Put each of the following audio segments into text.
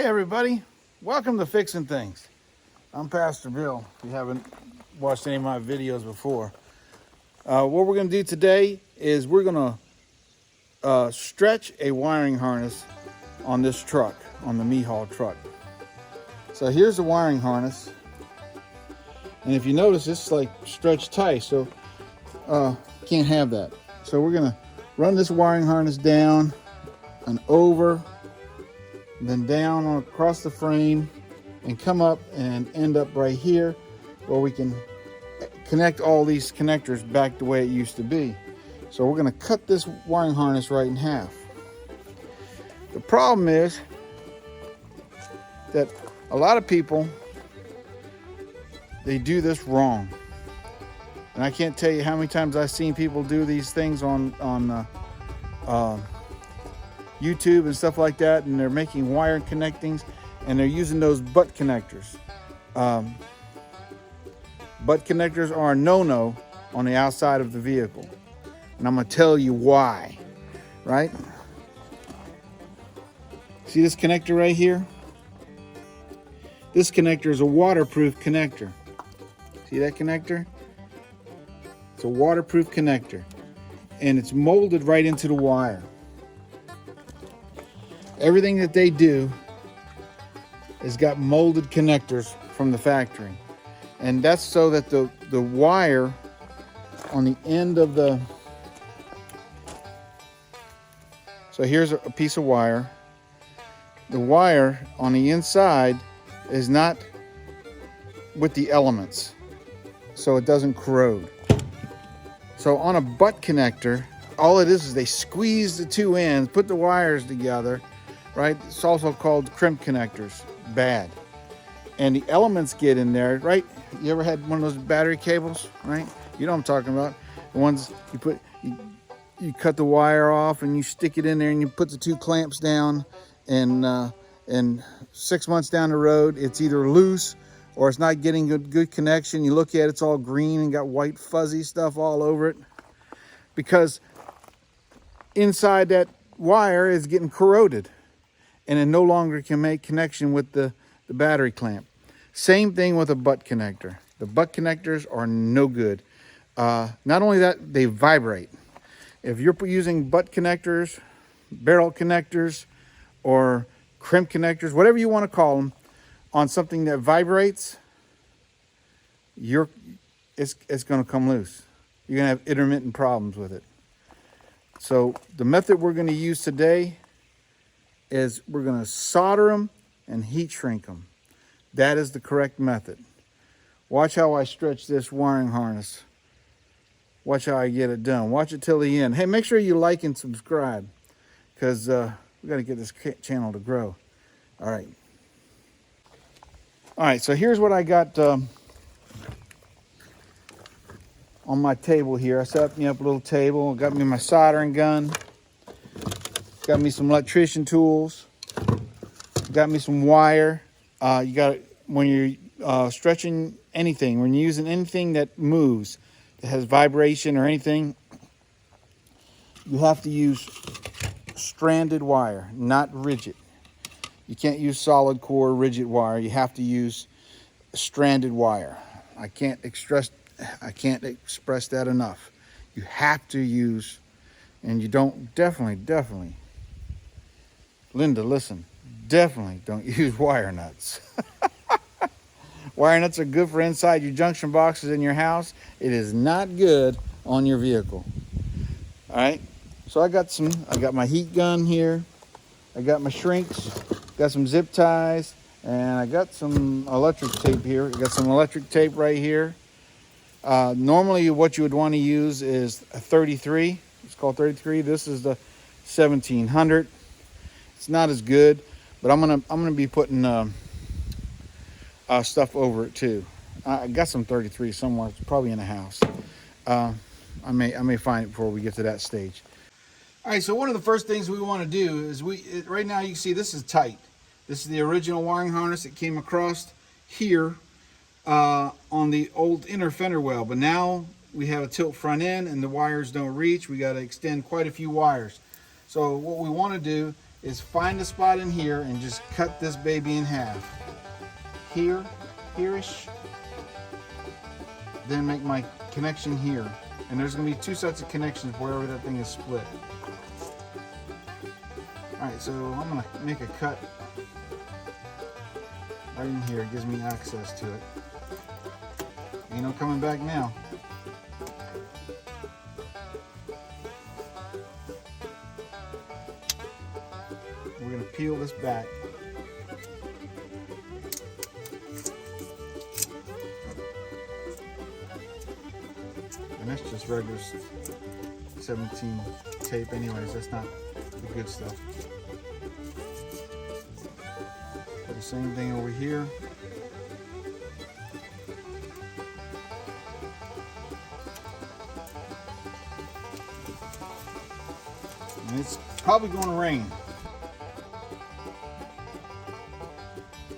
everybody, welcome to Fixing Things. I'm Pastor Bill, if you haven't watched any of my videos before. What we're going to do today is we're going to stretch a wiring harness on this truck, on the me-haul truck. So here's the wiring harness, and if you notice, it's like stretched tight, so can't have that. So we're going to run this wiring harness down and over, then down across the frame and come up and end up right here where we can connect all these connectors back the way it used to be. So we're going to cut this wiring harness right in half. The problem is that a lot of people, they do this wrong. And I can't tell you how many times I've seen people do these things on YouTube and stuff like that, and they're making wire connectings and they're using those butt connectors. Butt connectors are a no-no on the outside of the vehicle, and I'm going to tell you why. Right? See this connector right here? This connector is a waterproof connector. See that connector? It's a waterproof connector, and it's molded right into the wire. Everything that they do has got molded connectors from the factory, and that's so that the wire on the end of the, so here's a piece of wire. The wire on the inside is not with the elements, so it doesn't corrode. So on a butt connector, all it is they squeeze the two ends, put the wires together, right? It's also called crimp connectors. Bad. And the elements get in there, right? You ever had one of those battery cables, right? You know what I'm talking about. The ones you cut the wire off and you stick it in there and you put the two clamps down, and 6 months down the road, it's either loose or it's not getting good connection. You look at it, it's all green and got white fuzzy stuff all over it because inside that wire is getting corroded, and it no longer can make connection with the battery clamp. Same thing with a butt connector. The butt connectors are no good. Not only that, they vibrate. If you're using butt connectors, barrel connectors, or crimp connectors, whatever you want to call them, on something that vibrates, it's going to come loose. You're going to have intermittent problems with it. So the method we're going to use today is we're going to solder them and heat shrink them. That is the correct method. Watch how I stretch this wiring harness. Watch how I get it done. Watch it till the end. Hey, make sure you like and subscribe, because we got to get this channel to grow. All right. All right, so here's what I got on my table here. I set me up a little table. Got me my soldering gun. Got me some electrician tools. Got me some wire. You got, when you're stretching anything, when you're using anything that moves, that has vibration or anything, you have to use stranded wire, not rigid. You can't use solid core rigid wire. You have to use stranded wire. I can't express that enough. You have to use, and you don't, definitely, Linda, listen, definitely don't use wire nuts. Wire nuts are good for inside your junction boxes in your house. It is not good on your vehicle. All right, so I got my heat gun here. I got my shrinks, got some zip ties, and I got some electric tape here. I got some electric tape right here. Normally what you would want to use is a 33. It's called 33. This is the 1700. It's not as good, but I'm gonna be putting stuff over it too. I got some 33 somewhere. It's probably in the house. I may find it before we get to that stage. All right, so one of the first things we want to do is right now you can see this is tight. This is the original wiring harness that came across here on the old inner fender well, but now we have a tilt front end and the wires don't reach. We got to extend quite a few wires. So what we want to do is find a spot in here and just cut this baby in half. Here, here-ish. Then make my connection here. And there's gonna be two sets of connections wherever that thing is split. All right, so I'm gonna make a cut right in here. It gives me access to it. Ain't no coming back now. We're gonna peel this back. And that's just regular 17 tape anyways, that's not the good stuff. Do the same thing over here. And it's probably going to rain.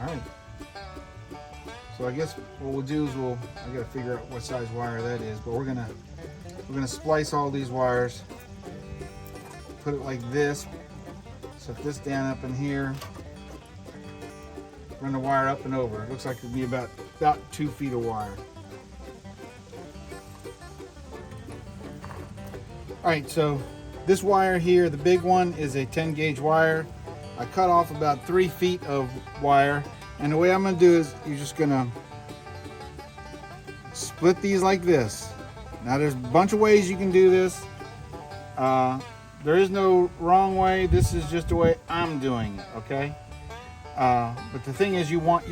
All right. So I guess what we'll do is I got to figure out what size wire that is, but we're gonna splice all these wires, put it like this, set this down up in here, run the wire up and over. It looks like it'll be about 2 feet of wire. All right, so this wire here, the big one, is a 10 gauge wire. I cut off about 3 feet of wire. And the way I'm gonna do is you're just gonna split these like this. Now there's a bunch of ways you can do this. There is no wrong way. This is just the way I'm doing it, okay? But the thing is, you want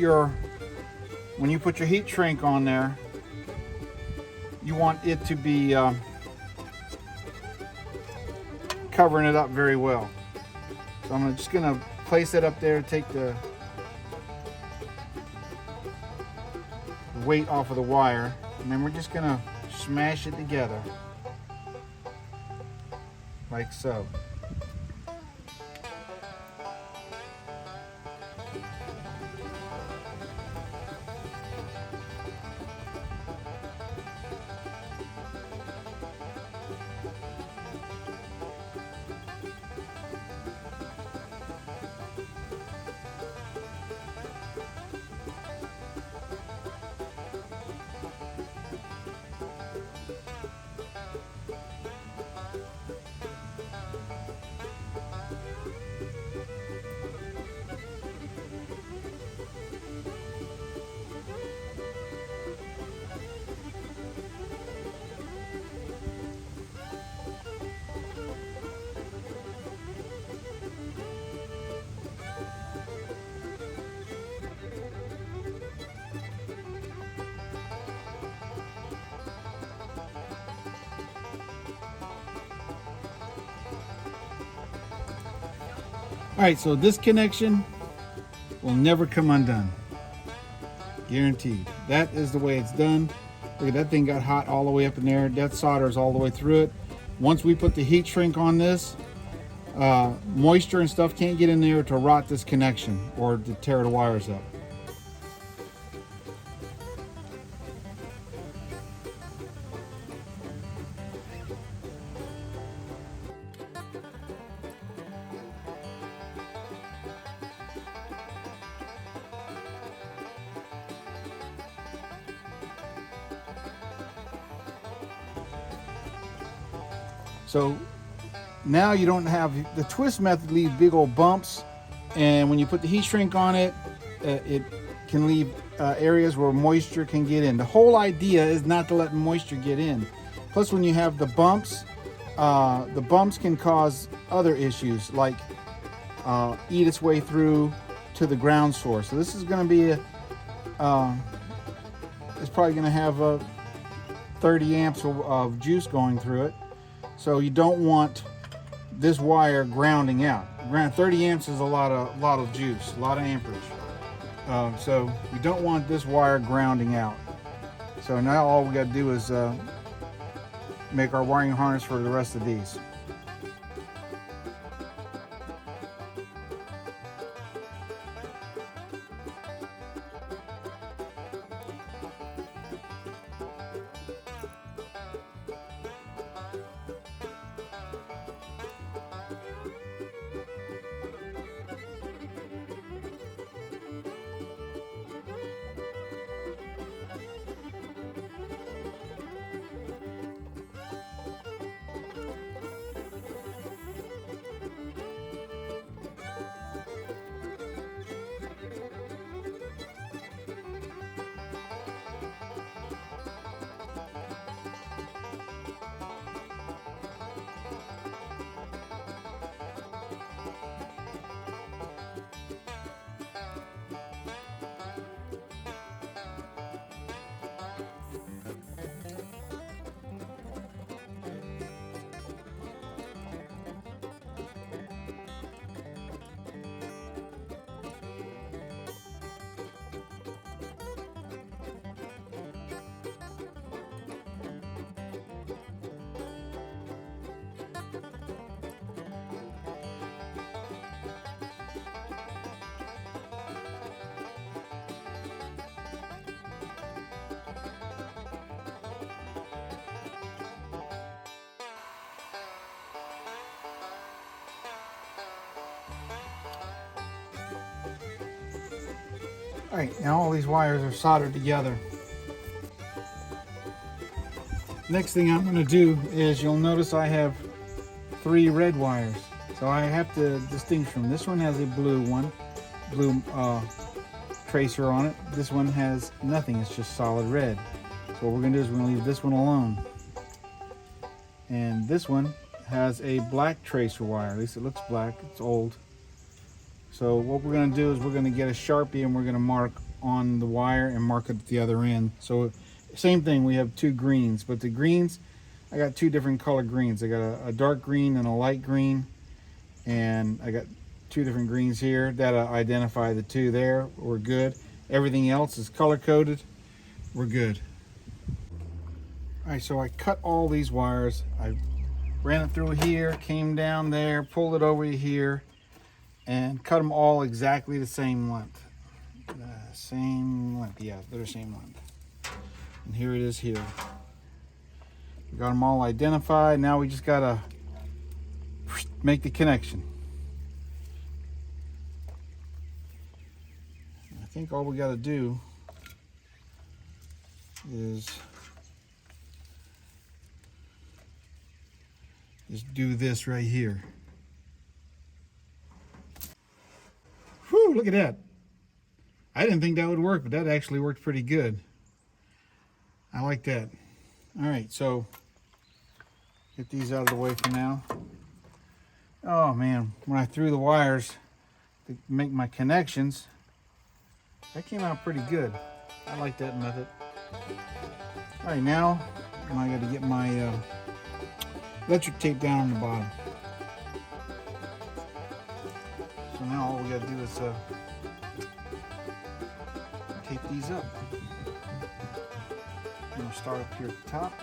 when you put your heat shrink on there, you want it to be covering it up very well. So I'm just gonna place it up there, take the weight off of the wire, and then we're just gonna smash it together like so. All right, so this connection will never come undone. Guaranteed. That is the way it's done. Look at that thing, got hot all the way up in there. That solder is all the way through it. Once we put the heat shrink on this, moisture and stuff can't get in there to rot this connection or to tear the wires up. So now you don't have the twist method, leaves big old bumps, and when you put the heat shrink on it, it can leave areas where moisture can get in. The whole idea is not to let moisture get in. Plus, when you have the bumps can cause other issues like eat its way through to the ground source. So this is going to be it's probably going to have 30 amps of juice going through it. So you don't want this wire grounding out. 30 amps is a lot of juice, a lot of amperage. So you don't want this wire grounding out. So now all we got to do is make our wiring harness for the rest of these. All right, now all these wires are soldered together. Next thing I'm going to do is, you'll notice I have 3 red wires. So I have to distinguish them. This one has a blue tracer on it. This one has nothing, it's just solid red. So what we're going to do is we're going to leave this one alone. And this one has a black tracer wire, at least it looks black, it's old. So what we're going to do is we're going to get a Sharpie and we're going to mark on the wire and mark it at the other end. So same thing, we have 2 greens, but the greens, I got 2 different color greens. I got a dark green and a light green, and I got 2 different greens here. That'll identify the 2 there. We're good. Everything else is color coded. We're good. All right, so I cut all these wires. I ran it through here, came down there, pulled it over here, and cut them all exactly the same length. Yeah, they're the same length. And here it is here. We got them all identified. Now we just gotta make the connection. I think all we gotta do is just do this right here. Whew, look at that. I didn't think that would work, but that actually worked pretty good. I like that. All right, so get these out of the way for now. Oh man, when I threw the wires to make my connections, that came out pretty good. I like that method. All right, now I got to get my electric tape down on the bottom. So now all we got to do is tape these up. I'm going to start up here at the top.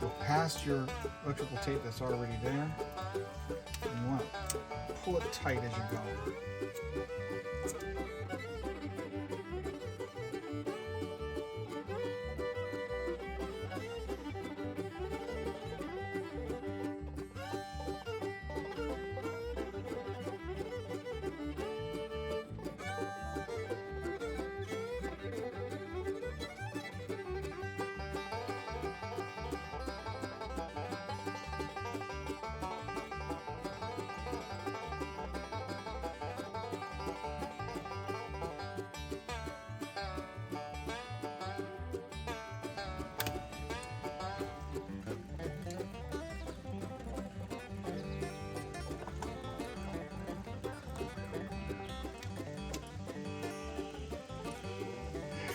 Go past your electrical tape that's already there. And you want to pull it tight as you go.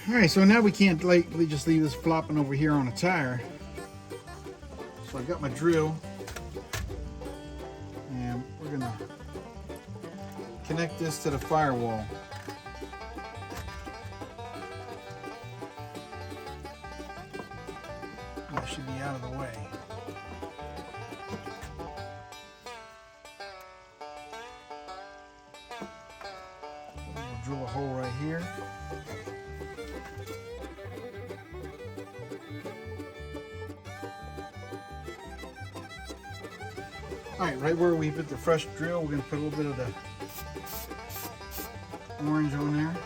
All right, so now we can't just leave this flopping over here on a tire. So I've got my drill, and we're gonna connect this to the firewall. That should be out of the way. We'll drill a hole right here. All right where we put the fresh drill, we're going to put a little bit of the orange on there.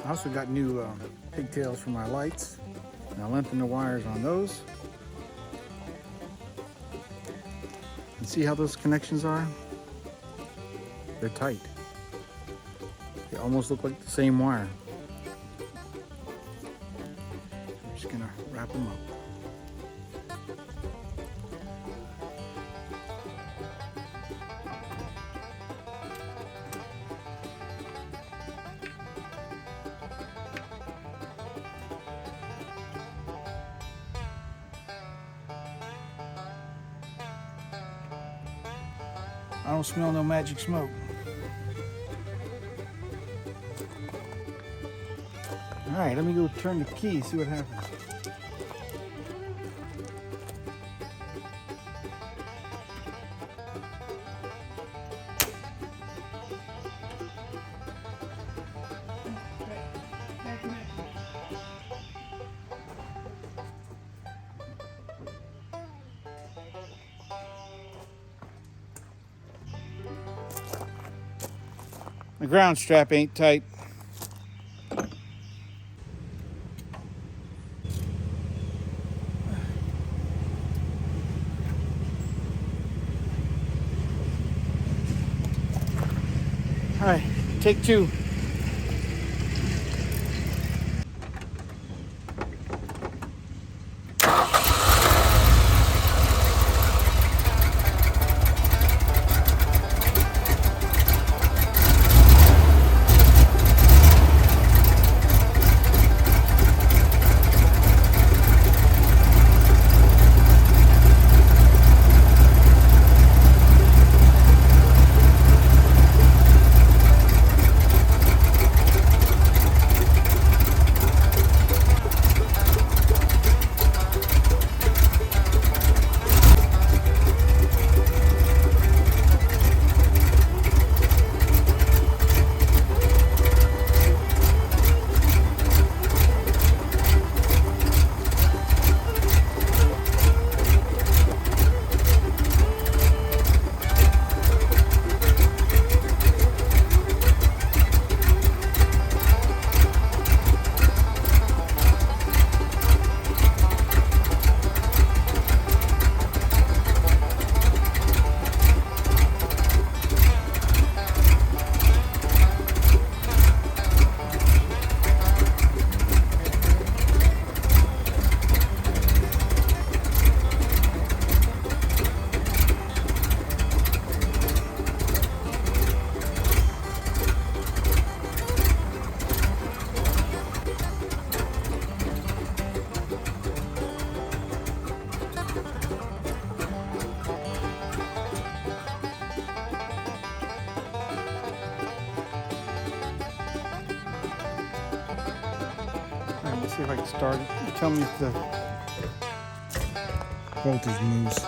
I also got new pigtails for my lights. Now lengthen the wires on those. And see how those connections are? They're tight. They almost look like the same wire. I'm just gonna wrap them up. I don't smell no magic smoke. All right, let me go turn the key, see what happens. The ground strap ain't tight. All right, take two. Let's see if I can start it. Tell me if the voltage moves.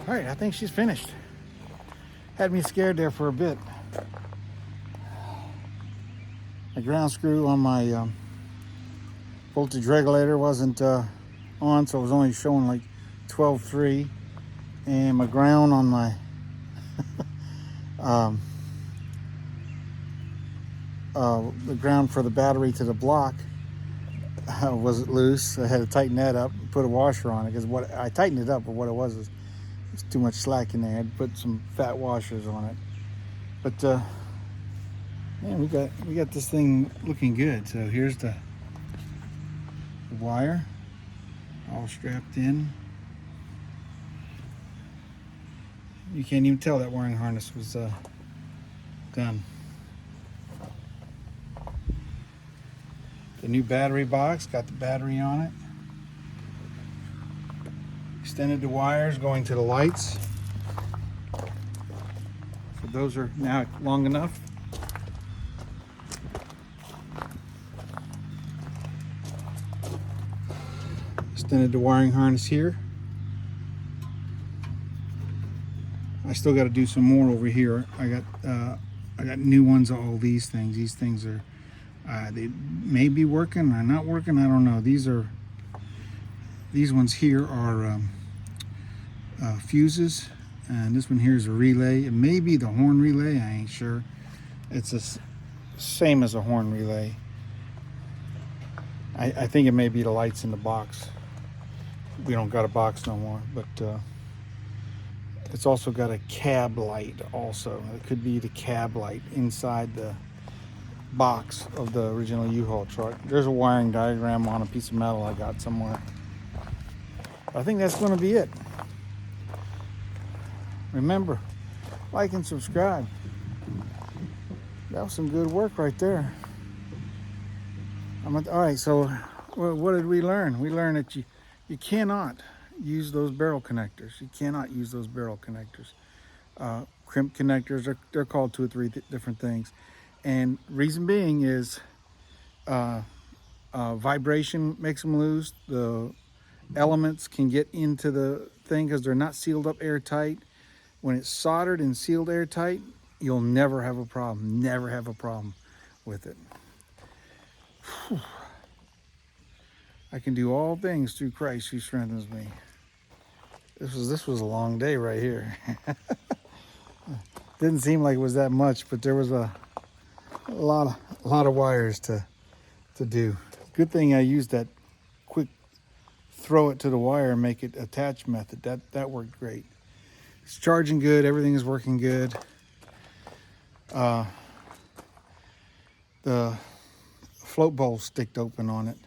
All right, I think she's finished. Had me scared there for a bit. The ground screw on my voltage regulator wasn't on, so it was only showing like 12.3, and my ground on my the ground for the battery to the block wasn't loose. I had to tighten that up and put a washer on it, because what I tightened it up, but what it was too much slack in there. I had to put some fat washers on it. But man, we got this thing looking good. So here's the wire all strapped in. You can't even tell that wiring harness was done. The new battery box got the battery on it. Extended the wires going to the lights. So but those are now long enough. Extended the wiring harness here. I still got to do some more over here. I got new ones of all these things. These things are they may be working or not working. I don't know. These ones here are fuses, and this one here is a relay. It may be the horn relay. I ain't sure. It's the same as a horn relay. I think it may be the lights in the box. We don't got a box no more, but it's also got a cab light also. It could be the cab light inside the box of the original U-Haul truck. There's a wiring diagram on a piece of metal I got somewhere. I think that's going to be it. Remember, like and subscribe. That was some good work right there. All right, so what did we learn? We learned that you cannot use those barrel connectors. You cannot use those barrel connectors. Crimp connectors, they're called 2 or 3 different things. And reason being is vibration makes them loose. The elements can get into the thing because they're not sealed up airtight. When it's soldered and sealed airtight, you'll never have a problem. Never have a problem with it. Whew. I can do all things through Christ who strengthens me. This was a long day right here. Didn't seem like it was that much, but there was a lot of wires to do. Good thing I used that quick throw it to the wire and make it attach method. That worked great. It's charging good. Everything is working good. The float bowl sticked open on it.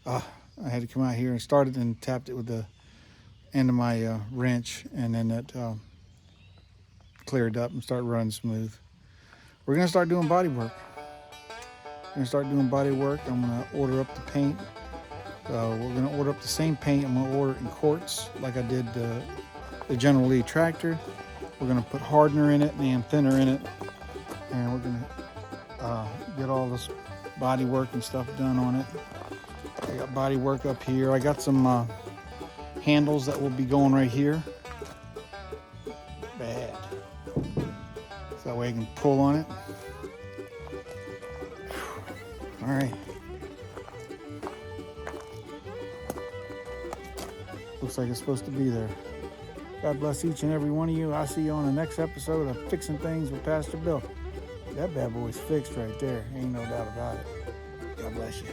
I had to come out here and start it and tapped it with the end of my wrench, and then it cleared up and started running smooth. We're gonna start doing body work. I'm gonna order up the paint. We're gonna order up the same paint. I'm gonna order it in quarts like I did the General Lee tractor. We're gonna put hardener in it and thinner in it, and we're gonna get all this body work and stuff done on it. I got body work up here. I got some handles that will be going right here. Bad. So that way I can pull on it. All right. Looks like it's supposed to be there. God bless each and every one of you. I'll see you on the next episode of Fixing Things with Pastor Bill. That bad boy's fixed right there. Ain't no doubt about it. God bless you.